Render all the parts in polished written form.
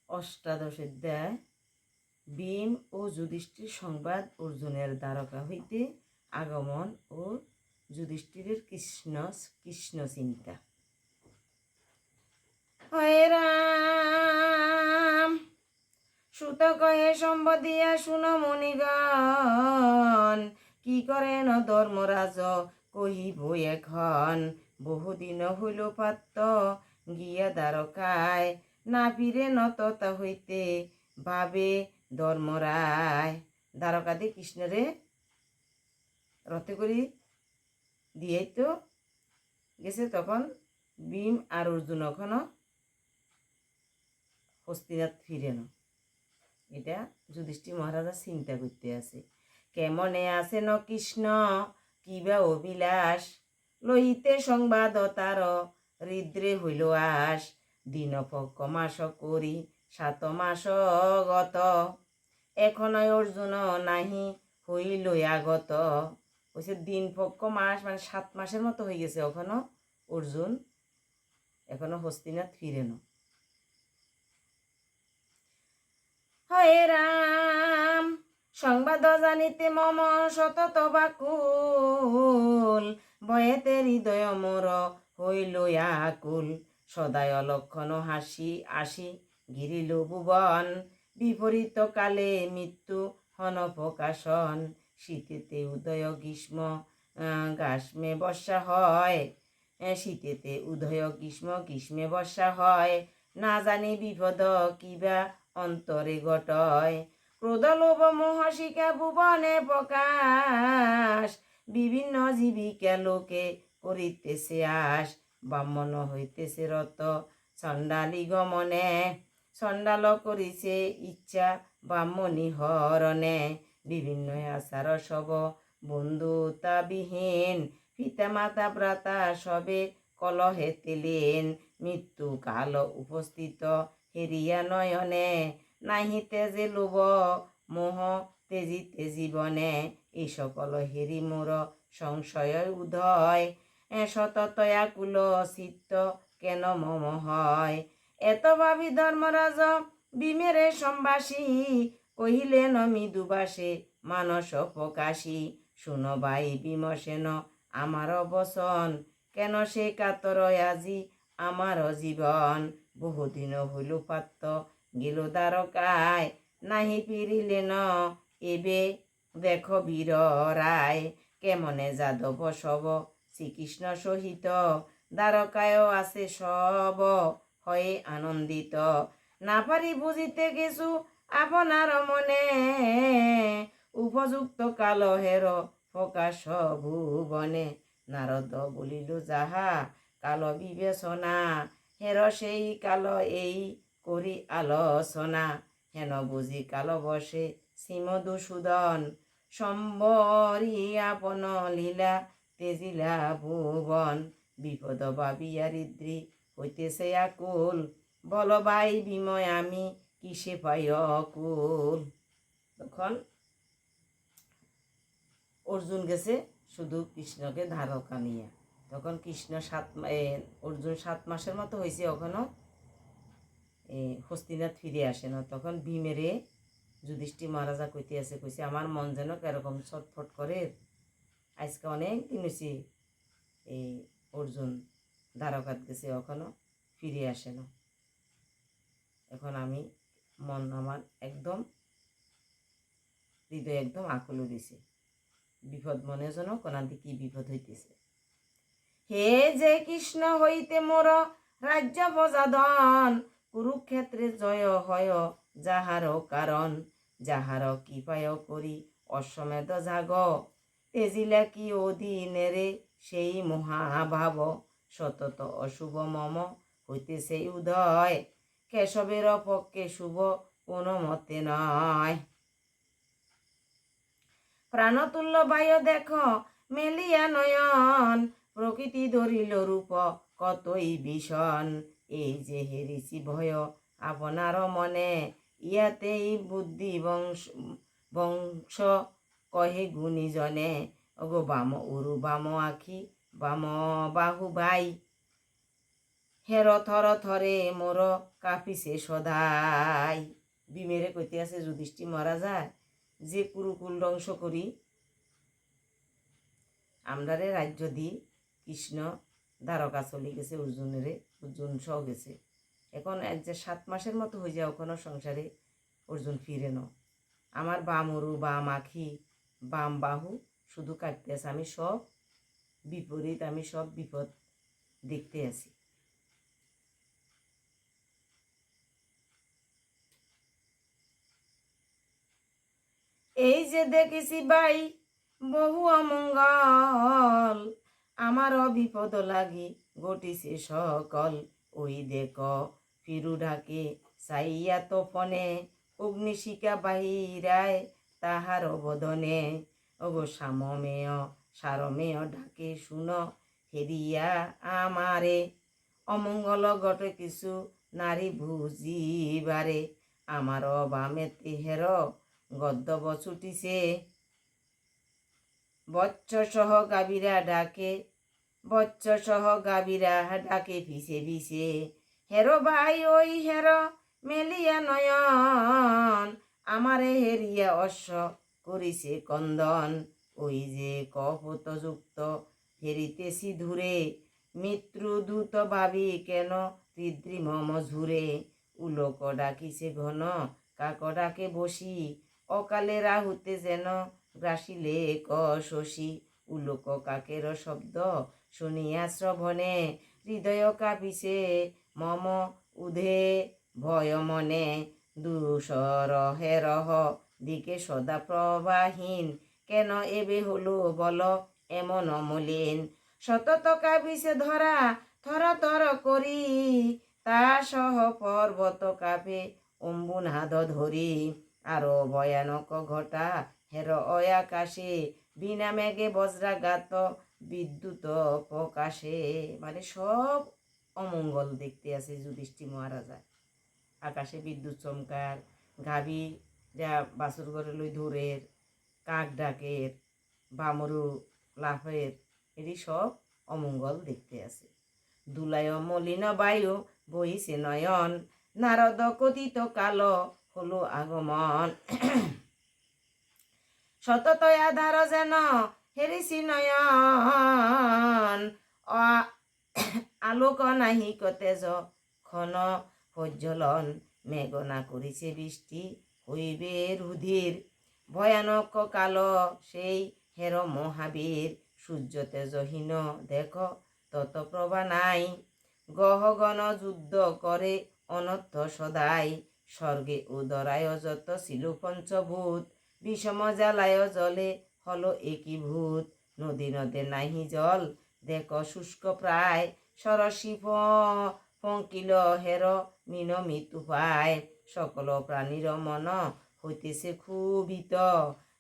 অষ্টাদশ অধ্যায় ভীম ও যুধিষ্ঠির সংবাদ অর্জুনের দ্বারকা হইতে আগমন ও যুধিষ্ঠিরের কৃষ্ণ চিন্তা। হয়ে রাম সুত কহে সম্বদিয়া শুনো মণিগণ, কি করেন ধর্মরাজ কহিব এখন। বহুদিন হইল পাত্র গিয়া দ্বারকায়, না ফিরে নততা হইতে ভাবে ধর্মরায়। দ্বারকাতে কৃষ্ণরে রথে করি দিয়েই তো গেছে, তখন ভীম আর অর্জুন এখনো হস্তিনাথ ফিরে না। এটা যুধিষ্ঠির মহারাজা চিন্তা করতে আছে। কেমনে আছে ন কৃষ্ণ কিবা অভিলাষ, লইতে সংবাদ তার হৃদ্রে হইল আস। দিন পক্ষ মাস করি 7 মাস গত, এখন অর্জুন নাহি হইল আগত। বলছে দিন পক্ষ মাস মানে 7 মাসের মতো হয়ে গেছে, এখনো অর্জুন এখনো হস্তিনাথ ফিরে না। হয়ে রাম সংবাদ জানিতে মম সতত বাকুল, ভয়েতে হৃদয় মোর হইল আকুল। সদায় লক্ষণ হাসি আসি গিরিল ভুবন, বিপরীত কালে মৃত্যু হন প্রকাশন। শীতেতে উদয় গ্রীষ্ম গ্রীষ্মে বর্ষা হয়, শীতেতে উদয় গ্রীষ্মে বর্ষা হয়। না জানি বিপদ কিবা অন্তরে ঘটয়, ক্রোধ লোভ মোহ শিকা ভুবনে প্রকাশ। বিভিন্ন জীবিকা লোকে করিতেছে আস, ব্রাহ্মণ হইতেছে রত চণ্ডালী গমনে। চণ্ডাল করিছে ইচ্ছা ব্রাহ্মণী হরণে, বিভিন্ন আচার সব বন্ধুতা বিহীন। পিতা মাতা ভ্রাতা সবে কলহেতে লীন, মৃত্যু কাল উপস্থিত হেরিয়া নয়নে। নাহি তেজে লোভ মোহ তেজিতে জীবনে, এই সকল হেরি মোর সংশয় উদয়। সতত আকুল চিত্ত কেন মম হয়। এত ভাবি ধর্মরাজ ভীমেরে সম্ভাষী, কহিলেন মৃদুবাসে মানস প্রকাশী। শুনো ভাই ভীমসেন আমার বচন, কেন সে কাতর আজি আমার জীবন। বহুদিন হইল পাত্র গেল দ্বারকায়, নাহি ফিরিলেন এবে দেখো বীর রায়। কেমনে যাদব সব শ্রীকৃষ্ণ সহিত, দ্বারকায় আছে সব হয়ে আনন্দিত। না পারি বুঝিতে কিছু আপনার মনে, উপযুক্ত কাল হের প্রকাশ ভুবনে। নারদ বলিল যাহা কাল বিবেচনা, হের সেই কাল এই করি আলোচনা। হেন বুঝি কাল বসে শ্রীমধুসূদন, সম্বরী আপন লীলা তেজিলা ভুবন। বিপদ ভাবিয়া হৃদ্রি হইতেছে আকুল, বল ভাই বিময় আমি কিসে পাই অকুল। তখন অর্জুন গেছে শুধু কৃষ্ণকে দ্বারকা নিয়ে। তখন কৃষ্ণ অর্জুন 7 মাসের মতো হয়েছে, এখনো হস্তিনাথ ফিরে আসে না। তখন ভীমেরে যুধিষ্ঠির মহারাজা কইছে আমার মন যেন কেরকম ছটফট করে। আজকে অনেক দিন হয়েছে এই অর্জুন দ্বারকাত গেছে, এখনো ফিরে আসে না। এখন আমি মন আমার একদম হৃদয় একদম আকুল দিছে, বিপদ মনে যেন কোনাদি কি বিপদ হইতেছে। হে যে কৃষ্ণ হইতে মোর রাজ্য প্রজাধন, কুরুক্ষেত্রে জয় হয় যাহার কারণ। যাহার কৃপায় করি অশ্বমেধ যাগ, তেজিলা কি অধীনেরে সেই মহাভাব। সতত অশুভ মম হইতেছে উদয়, কেশবের পক্ষে শুভ কোনো মতে নয়। প্রাণতুল্য বায়ু দেখ মেলিয়া নয়ন, প্রকৃতি ধরিল রূপ কতই ভীষণ। এই যে হেরিছি ভয় আপনার মনে, ইয়াতেই বুদ্ধি বংশ কহে গুণীজনে। ওগো বাম উরু বাম আখি বাম বাহু ভাই, হের থর থরে মোর কাঁপিছে সদাই। বিমেরে কইতে আছে যুধিষ্ঠির মহারাজা যে কুরুকুল ধ্বংস করি আমরারে রাজ্য দি কৃষ্ণ দ্বারকা চলে গেছে অর্জুন সহ গেছে। এখন এক যে 7 মাসের মতো হয়ে যায় ওখানে সংসারে অর্জুন ফিরে ন। আমার বাম অরু বাম আখি বাম বাহু শুধু কাটতে আছে, আমি সব বিপরীত, আমি সব বিপদ দেখতে আছি। এই যে দেখেছি ভাই বহু অমঙ্গল, আমারও বিপদ লাগি ঘটিছে সকল। ওই দেখ ফিরু ঢাকে সাইয়া তো ফনে, অগ্নিশিকা বাহিরায় তাহার বদনে। ওগো সামমেয় সারমেয় ডাকে শুন, হেরিয়া আমারে অমঙ্গল ঘটে কিছু নারী বুঝিবারে। আমারও বামেতে হের গদ্যব ছুটিছে, বচ্চ সহ গাভীরা ডাকে, বচ্চ সহ গাভীরা ডাকে পিছে পিছে। হেরো ভাই ওই হেরো মেলিয়া নয়ন, আমারে হেরিয়া অশ্ব করিছে কন্দন। ওই যে কপতযুক্ত হেরিতেছি ধুরে, মৃত্যুদূত ভাবি কেন হৃদ্রি মম ঝুরে। উলোক ডাকিছে ঘন কাক ডাকে বসি, অকালে রাহুতে যেন গ্রাসিলে শশী। উলোক কাকের শব্দ শুনিয়া শ্রবণে, হৃদয় কাঁপিছে মম উধে ভয় মনে। দুসর হেরহ দিকে সদা প্রবাহীন, কেন এবে হলো বল এমন মলিন। সতত কাঁপিছে ধরা থর থর করি, তা সহ পর্বত কাঁপে অম্বুনাদ ধরি। আরো ভয়ানক ঘটা হের অয়াকাশে, বিনা মেঘে বজ্রাঘাত বিদ্যুৎ প্রকাশে। মানে সব অমঙ্গল দেখতে আছে যুধিষ্ঠির মহারাজা। আকাশে বিদ্যুৎ চমকার, গাভী যা বাছুর ঘরে লই ধরের, কাক ডাকের, বামরু লাফের, এটি সব অমঙ্গল দেখতে আছে। দুলায় মলিন বায়ু বহিছে নয়ন, নারদ কথিত কাল হলো আগমন। সততয়া ধার যেন হেরিছি নয়ন, আলোক নাহি তেজ ক্ষণ প্রজ্বলন। মেঘনা করিছে বৃষ্টি হইবে রুধির, ভয়ানক কাল সেই হের মহাবীর। সূর্য তেজহীন দেখ তত প্রভা নাই, গহগণ যুদ্ধ করে অনর্থ সদাই। স্বর্গে উদরায় যত ছিল পঞ্চভূত, বিষম জ্বালায় জলে হলো একীভূত। নদী নদে নাহি জল দেখ শুষ্ক প্রায়, সরসী পঙ্কিল হের মিন মৃত্যু পায়। সকল প্রাণীর মন হইতেছে ক্ষুভিত,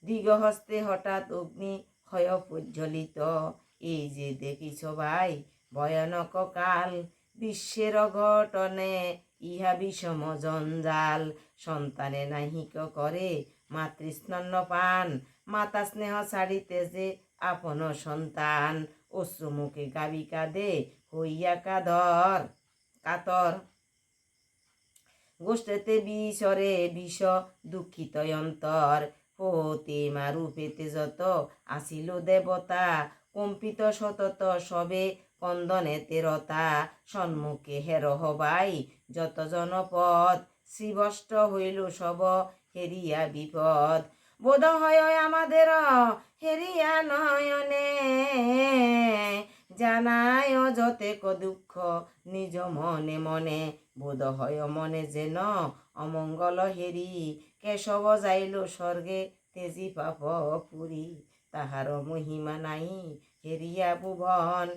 দীর্ঘহস্তে হঠাৎ অগ্নি হয় প্রজ্বলিত। এই যে দেখিছ ভাই ভয়ানক কাল, বিশ্বের ঘটনে ইহা বিষম জঞ্জাল। সন্তানে নাহিক করে মাতৃস্তন্য পান, মাতা স্নেহ ছাড়িতে যে আপন সন্তান। অশ্রুমুখে গাবি কাঁদে হইয়া কাতর, গোষ্ঠীতে বিসরে বিষ দুঃখিত অন্তর। প্রতিমা রূপেতে যত আসিল দেবতা, কম্পিত সতত সবে কন্দনেতে রতা। সম্মুখে হের হবাই যত জনপদ, শ্রীবষ্ট হইল সব হেরিয়া বিপদ। বোধ হয় আমাদের হেরিয়া নয়নে, জানায় যতেক দুঃখ নিজ মনে মনে। বোধ হয় মনে যেন অমঙ্গল হেরি, কেশব যাইল স্বর্গে তেজি পাপ পুরী। তাহার মহিমা নাই হেরিয়া ভুবন,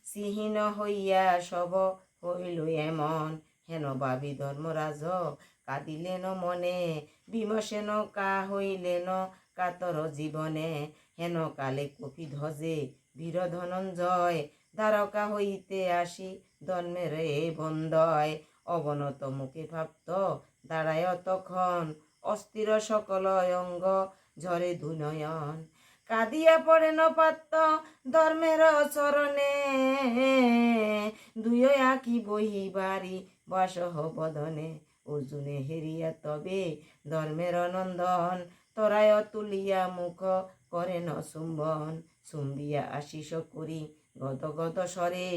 শ্রীহীন হইয়া সব হইল এমন। হেন ভাবি ধর্মরাজ কাঁদিলেন মনে, বিমসেন কা হইলেন কাতর জীবনে। হেন কালে কপি ধ্বজে বীর ধনঞ্জয়, দ্বারকা হইতে আসি ধর্মের বন্দয়। অবনত মুখে ভাবত দাঁড়ায় তখন, অস্থির সকল অঙ্গ ঝরে ধুনয়ন। কাঁদিয়া পড়েন পাত্র ধর্মের চরণে, দুই আঁকি বহিবারি বাসহ বদনে, অর্জুনে হেরিয়া তবে ধর্মের নন্দন, তরায় তুলিয়া মুখ করেন চুম্বন, চুম্বিয়া আশিস করি গদ গদ স্বরে,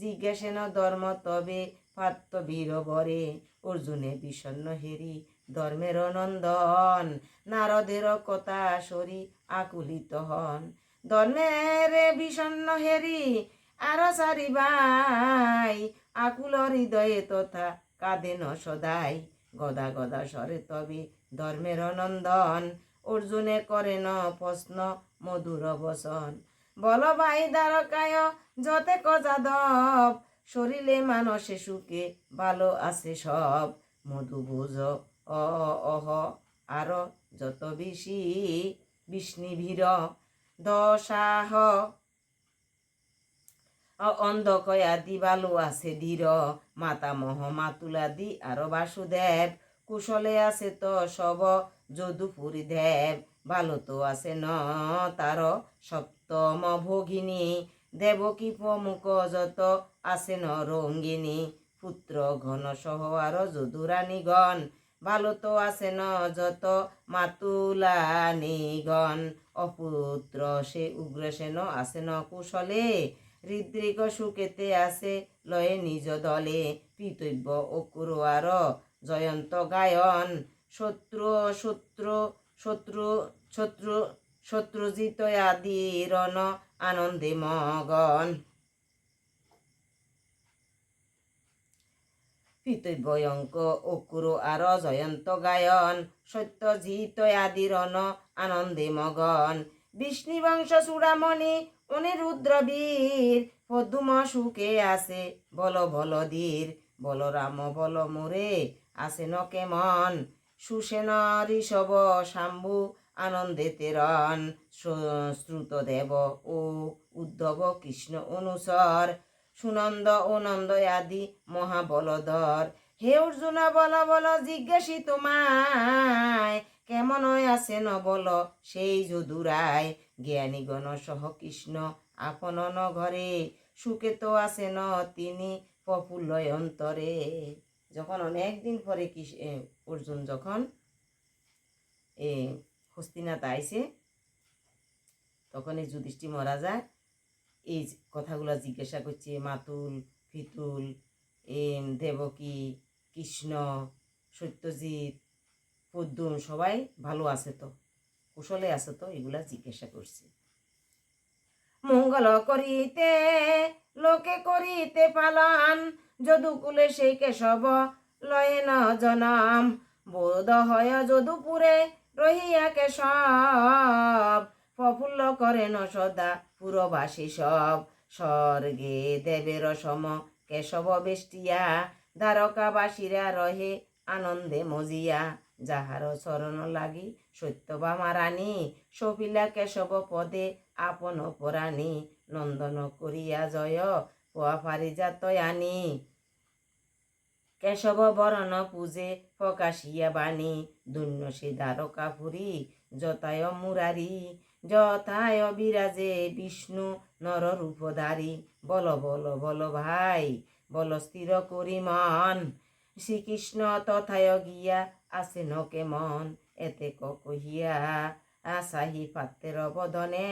জিজ্ঞাসেন ধর্ম তবে পাত্র বীর বরে, অর্জুনে বিষণ্ণ হেরি ধর্মের নন্দন, নারদের কথা সরি আকুলিত হন, ধর্মের বিষণ্ণ হেরি আর সারি ভাই, আকুল হৃদয়ে তথা কাঁদেন সদাই, গদা গদা স্বরে তবে ধর্মের নন্দন, অর্জুনে করেন প্রশ্ন মধুর বসন, বল ভাই দ্বারকায় যতে যাদব, শরীরে মানসে সুখে ভালো আছে সব, মধু বুঝ অহ আর যত বেশি বিষ্ণুভীর, দশাহ অন্ধকয়াদি ভালো আছে ধীর, মাতামহ মাতুলাদি আর বাসুদেব, কুশলে আছে তো সব যদুপুরী দেব, ভালো তো আছে ন তার সপ্তম ভগিনী, দেবকী প্রমুখ যত আছে ন রঙ্গিনী, পুত্র ঘন সহ আর যদুরানীগণ, ভালো তো আছে ন যত মাতুলানীগণ, অপুত্র সে উগ্রসেন আছে ন কুশলে, হৃদৃগ সুকেতে আছে লয়ে নিজ দলে, পিতব্য অকুর আর জয়ন্ত গায়ন, শত্রু শত্রু শত্রু শত্রু শত্রুজিত আদি রণ আনন্দে মগন, পিতব্যয়ঙ্ক অকুর আর জয়ন্ত গায়ন, সত্যজিত আদি রণ আনন্দে মগন, বিষ্ণুবংশ চূড়ামণি অনিরুদ্র বীর, পদ্ম সুখে আছে বল বল ধীর, বলরাম বল মোরে আছে ন কেমন, সুসেন ঋষভ শাম্ভু আনন্দে তেরণ, শ্রুতদেব ও উদ্ধব কৃষ্ণ অনুসর, সুনন্দ ও নন্দ আদি মহাবলধর, হে অর্জুন বল বল জিজ্ঞাসি তোমায়, কেমন আছে ন বল সেই যদুরায়, জ্ঞানীগণ সহ কৃষ্ণ আপন ঘরে, সুখে তো আছে ন তিনি প্রফুল্ল অন্তরে। যখন অনেক দিন পরে অর্জুন যখন হস্তিনাথ আইছে, তখন এই যুধিষ্ঠির মহারাজা এই কথাগুলো জিজ্ঞাসা করছে, মাতুল ফিতুল দেবকী কৃষ্ণ সত্যজিৎ পদ্ম সবাই ভালো আছে তো, কুশলে আছে তো, এগুলা জিজ্ঞাসা করছে। মঙ্গল করিতে লোকে করিতে পালন, যদুকুলে সেই কেশব লয়ে ন জনম, বোধ হয় যদুপুরে রহিয়া কেশব, প্রফুল্ল করেন সদা পুরবাসী সব, স্বর্গে দেবের সম কেশব বেষ্টিয়া, দ্বারকাবাসীরা রহে আনন্দে মজিয়া, যাহার চরণ লাগি সত্যভামা রানী, সপিলা কেশব পদে আপন পরাণী, নন্দন করিয়া জয় পোয়া পারিজাত আনি, কেশব বরণ পূজে প্রকাশিয়া বাণী, ধন্য সে দ্বারকাপুরী যথায় মুরারি, যথায় বিরাজে বিষ্ণু নর রূপধারী, বল বল বল ভাই বল স্থির করি মন, শ্রীকৃষ্ণ তথায় গিয়া আছে ন কেমন, এতে কহিয়া আসাহি পাত্রের বদনে,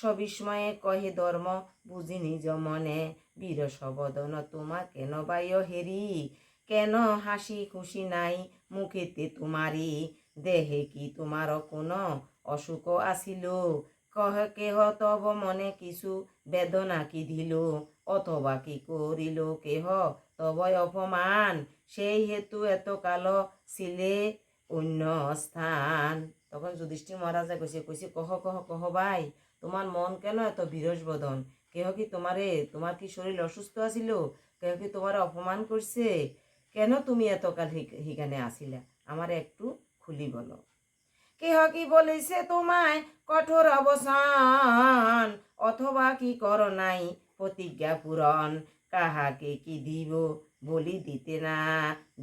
সবিস্ময়ে কহে ধর্ম বুঝি নিজ মনে, বীর সবদন তোমা কেন বায় হেরি, কেন হাসি খুশি নাই মুখেতে তোমারি, দেহে কি তোমার কোনো অসুখ আসিল, কেহ তব মনে কিছু বেদনা কি দিল, অথবা কি করিল কেহ তব অপমান, সেই হেতু এত কাল ছিলে অন্য স্থান। তখন যুধিষ্ঠির মহারাজা কইছে কহ কহ কহ ভাই, তোমার মন কেন এত বিরস বদন, কেহ কি তোমার কি শরীর অসুস্থ আছিল, কেহ কি তোমার অপমান করছে, কেন তুমি এতকাল হিখানে আসিলা, আমার একটু খুলি বলো, কেহ কি বলেছে তোমায় কঠোর অবসান, অথবা কি কর নাই প্রতিজ্ঞা পূরণ, কাহাকে কি দিব বলি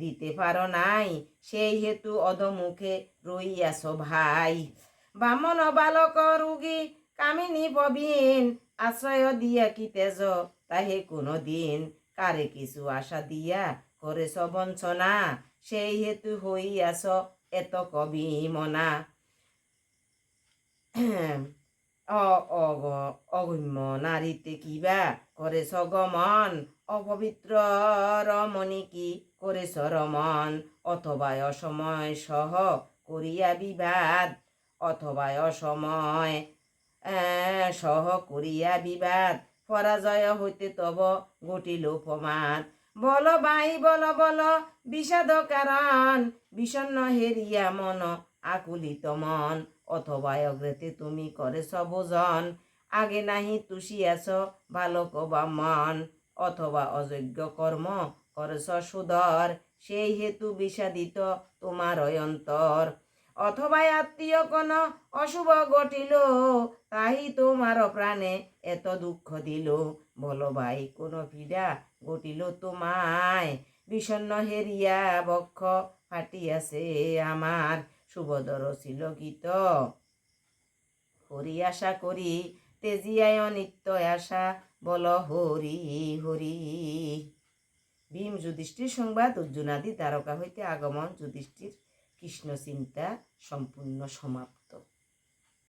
দিতে পারো নাই, সেই হেতু অধমুখে রইয়াছ ভাই, বামন বালক রুগী কামিনী প্রবীণ আশ্রয় দিয়া কি তেজ তাহে কোনো দিন কারে কিছু আশা দিয়া করেছ বঞ্চনা সেই হেতু হইয়াছ এত কবি মনা অগম্য নারীতে কিবা করেছ গমন অপবিত্র রমণী কি করেছ রমন অথবা অসময় সহ করিয়া বিবাদ অথবা অসময় সহ করিয়া বিবাদ পরাজয় হইতে তব ঘটিল উপমাদ বল ভাই বল বল বিষাদ কারণ বিষণ্ণ হেরিয়া মন আকুলিত মন অথবা অগ্রেতে তুমি করেছ ভোজন আগে নাহি তুষিয়াছ বালক বা মন অথবা অযোগ্য কর্ম করেছ সুদর সেই হেতু বিষাদিত তোমার অন্তর অথবা আত্মীয় কোন অশুভ ঘটিল তাই তোমার প্রাণে এত দুঃখ দিল বলো ভাই কোন পীড়া ঘটিল তোমায় বিষণ্ণ হেরিয়া বক্ষ ফাটিয়াছে আমার সুভদর ছিল গীত হরি আশা করি তেজিয়ায় অনিত্য আশা বল হরি হরি। ভীম যুধিষ্ঠির সংবাদ অর্জুনাদি দ্বারকা হইতে আগমন যুধিষ্ঠির কৃষ্ণ চিন্তা সম্পূর্ণ সমাপ্ত।